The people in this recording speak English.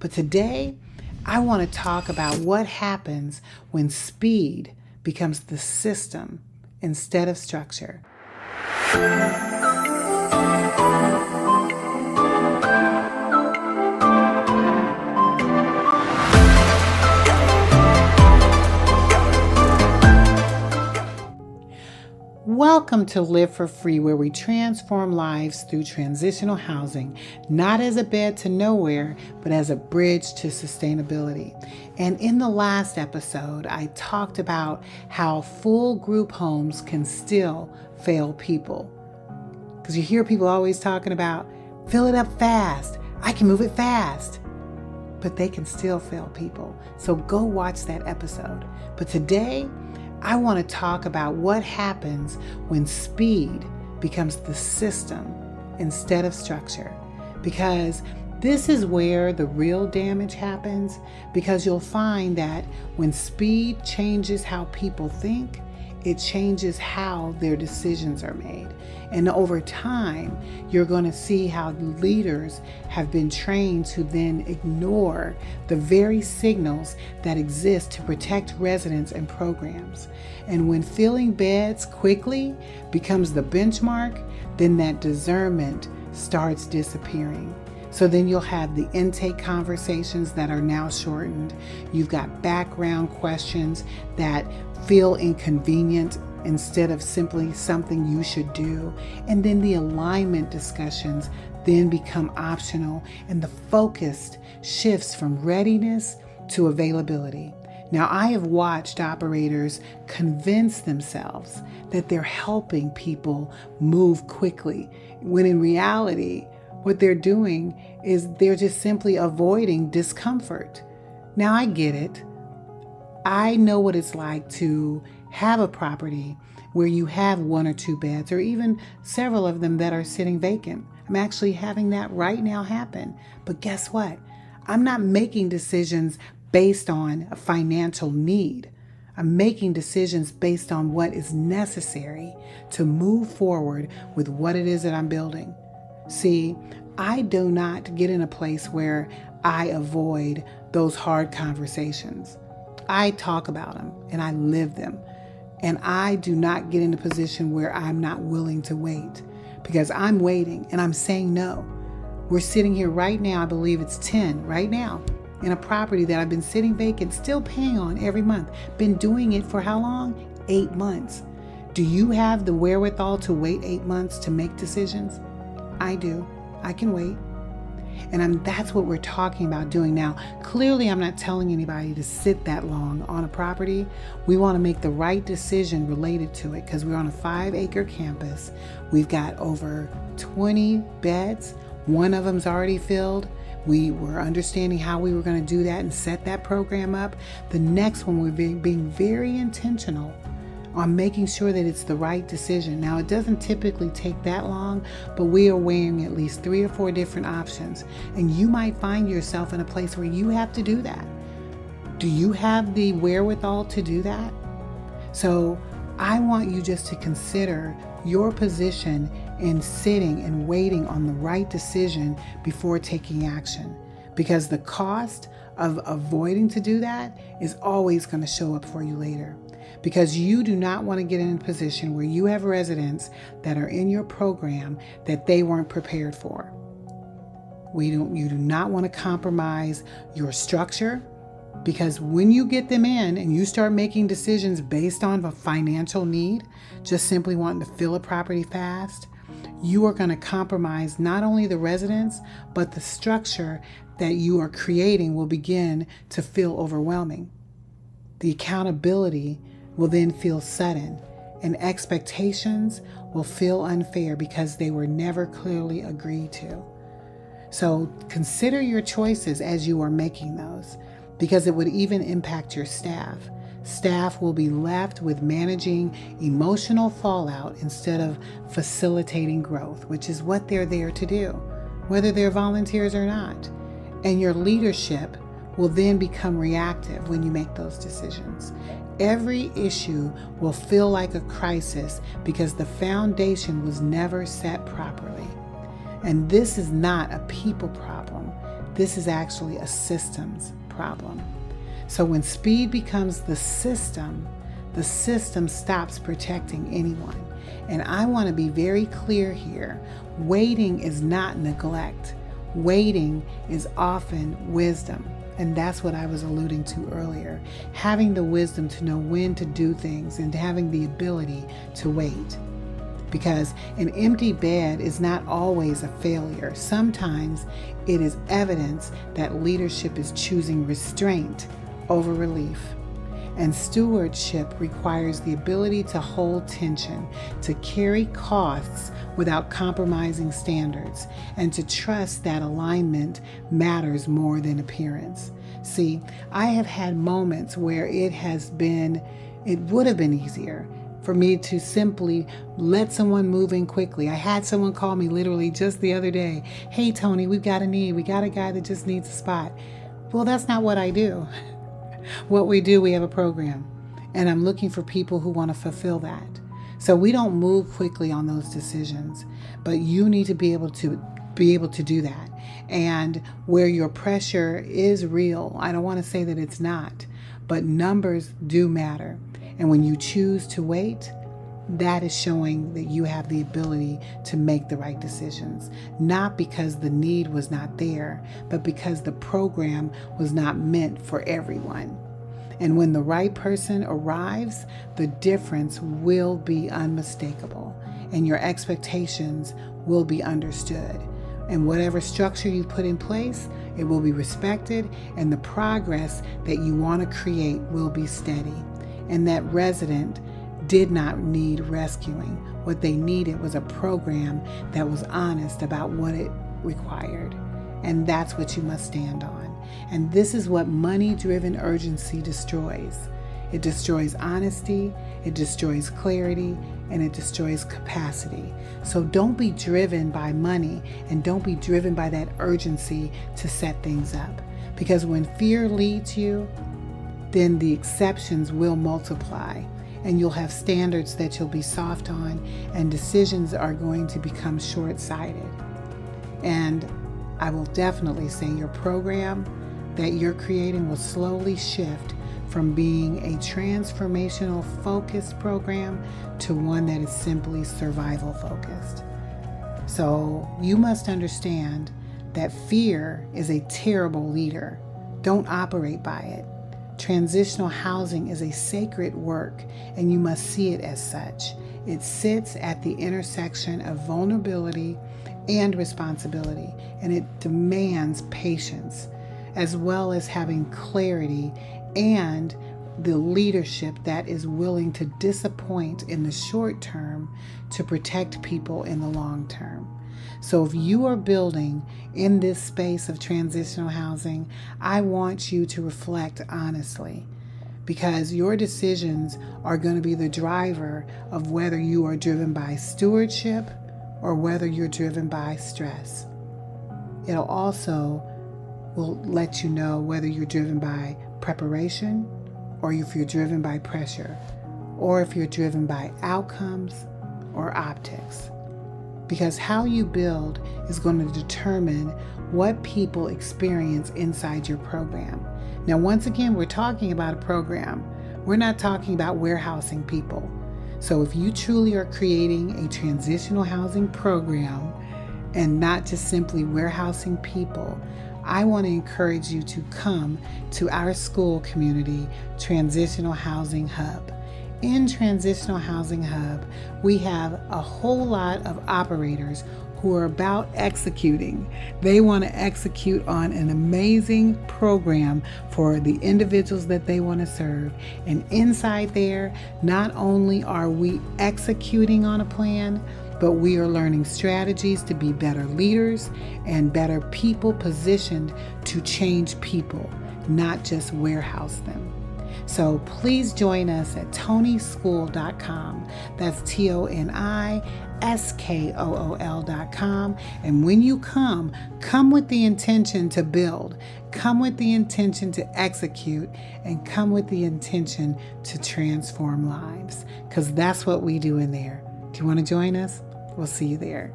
But today, I want to talk about what happens when speed becomes the system instead of structure. Welcome to Live for Free, where we transform lives through transitional housing, not as a bed to nowhere, but as a bridge to sustainability. And in the last episode, I talked about how full group homes can still fail people. Because you hear people always talking about, fill it up fast, I can move it fast. But they can still fail people. So go watch that episode. But today, I want to talk about what happens when speed becomes the system instead of structure. Because this is where the real damage happens, because you'll find that when speed changes how people think, it changes how their decisions are made. And over time, you're going to see how leaders have been trained to then ignore the very signals that exist to protect residents and programs. And when filling beds quickly becomes the benchmark, then that discernment starts disappearing. So then you'll have the intake conversations that are now shortened. You've got background questions that feel inconvenient instead of simply something you should do. And then the alignment discussions then become optional, and the focus shifts from readiness to availability. Now, I have watched operators convince themselves that they're helping people move quickly, when in reality, what they're doing is they're just simply avoiding discomfort. Now, I get it. I know what it's like to have a property where you have one or two beds, or even several of them that are sitting vacant. I'm actually having that right now happen. But guess what? I'm not making decisions based on a financial need. I'm making decisions based on what is necessary to move forward with what it is that I'm building. See, I do not get in a place where I avoid those hard conversations. I talk about them and I live them. And I do not get in a position where I'm not willing to wait, because I'm waiting and I'm saying no. We're sitting here right now, I believe it's 10 right now, in a property that I've been sitting vacant, still paying on every month. Been doing it for how long? 8 months. Do you have the wherewithal to wait 8 months to make decisions? I do. I can wait. And that's what we're talking about doing now. Clearly, I'm not telling anybody to sit that long on a property. We want to make the right decision related to it, because we're on a 5-acre campus. We've got over 20 beds. One of them's already filled. We were understanding how we were going to do that and set that program up. The next one, we're being very intentional on making sure that it's the right decision. Now, it doesn't typically take that long, but we are weighing at least 3 or 4 different options. And you might find yourself in a place where you have to do that. Do you have the wherewithal to do that? So I want you just to consider your position in sitting and waiting on the right decision before taking action. Because the cost of avoiding to do that is always going to show up for you later. Because you do not want to get in a position where you have residents that are in your program that they weren't prepared for. You do not want to compromise your structure, because when you get them in and you start making decisions based on a financial need, just simply wanting to fill a property fast, you are going to compromise not only the residents, but the structure that you are creating will begin to feel overwhelming. The accountability will then feel sudden, and expectations will feel unfair because they were never clearly agreed to. So consider your choices as you are making those, because it would even impact your staff. Staff will be left with managing emotional fallout instead of facilitating growth, which is what they're there to do, whether they're volunteers or not. And your leadership will then become reactive when you make those decisions. Every issue will feel like a crisis because the foundation was never set properly. And this is not a people problem. this is actually a systems problem. So when speed becomes the system stops protecting anyone. And I want to be very clear here. Waiting is not neglect. Waiting is often wisdom. And that's what I was alluding to earlier. Having the wisdom to know when to do things and having the ability to wait. Because an empty bed is not always a failure. Sometimes it is evidence that leadership is choosing restraint over relief. And stewardship requires the ability to hold tension, to carry costs without compromising standards, and to trust that alignment matters more than appearance. See, I have had moments where it would have been easier for me to simply let someone move in quickly. I had someone call me literally just the other day. Hey, Tony, we got a guy that just needs a spot. Well, that's not what I do. What we do, we have a program, and I'm looking for people who want to fulfill that. So we don't move quickly on those decisions, but you need to be able to do that. And where your pressure is real, I don't want to say that it's not, but numbers do matter. And when you choose to wait, that is showing that you have the ability to make the right decisions, not because the need was not there, but because the program was not meant for everyone. And when the right person arrives, the difference will be unmistakable, and your expectations will be understood. And whatever structure you put in place, it will be respected, and the progress that you want to create will be steady. And that resident did not need rescuing. What they needed was a program that was honest about what it required. And that's what you must stand on. And this is what money-driven urgency destroys. It destroys honesty, it destroys clarity, and it destroys capacity. So don't be driven by money, and don't be driven by that urgency to set things up. Because when fear leads you, then the exceptions will multiply. And you'll have standards that you'll be soft on, and decisions are going to become short-sighted. And I will definitely say your program that you're creating will slowly shift from being a transformational focused program to one that is simply survival focused. So you must understand that fear is a terrible leader. Don't operate by it. Transitional housing is a sacred work, and you must see it as such. It sits at the intersection of vulnerability and responsibility, and it demands patience, as well as having clarity and the leadership that is willing to disappoint in the short term to protect people in the long term. So if you are building in this space of transitional housing, I want you to reflect honestly, because your decisions are going to be the driver of whether you are driven by stewardship or whether you're driven by stress. It'll also will let you know whether you're driven by preparation or if you're driven by pressure, or if you're driven by outcomes or optics. Because how you build is going to determine what people experience inside your program. Now, once again, we're talking about a program. We're not talking about warehousing people. So if you truly are creating a transitional housing program and not just simply warehousing people, I want to encourage you to come to our school community, Transitional Housing Hub. In Transitional Housing Hub, we have a whole lot of operators who are about executing. They want to execute on an amazing program for the individuals that they want to serve. And inside there, not only are we executing on a plan, but we are learning strategies to be better leaders and better people positioned to change people, not just warehouse them. So please join us at tonyschool.com. That's TONISKOOL.com. And when you come with the intention to build, come with the intention to execute, and come with the intention to transform lives, because that's what we do in there. Do you want to join us? We'll see you there.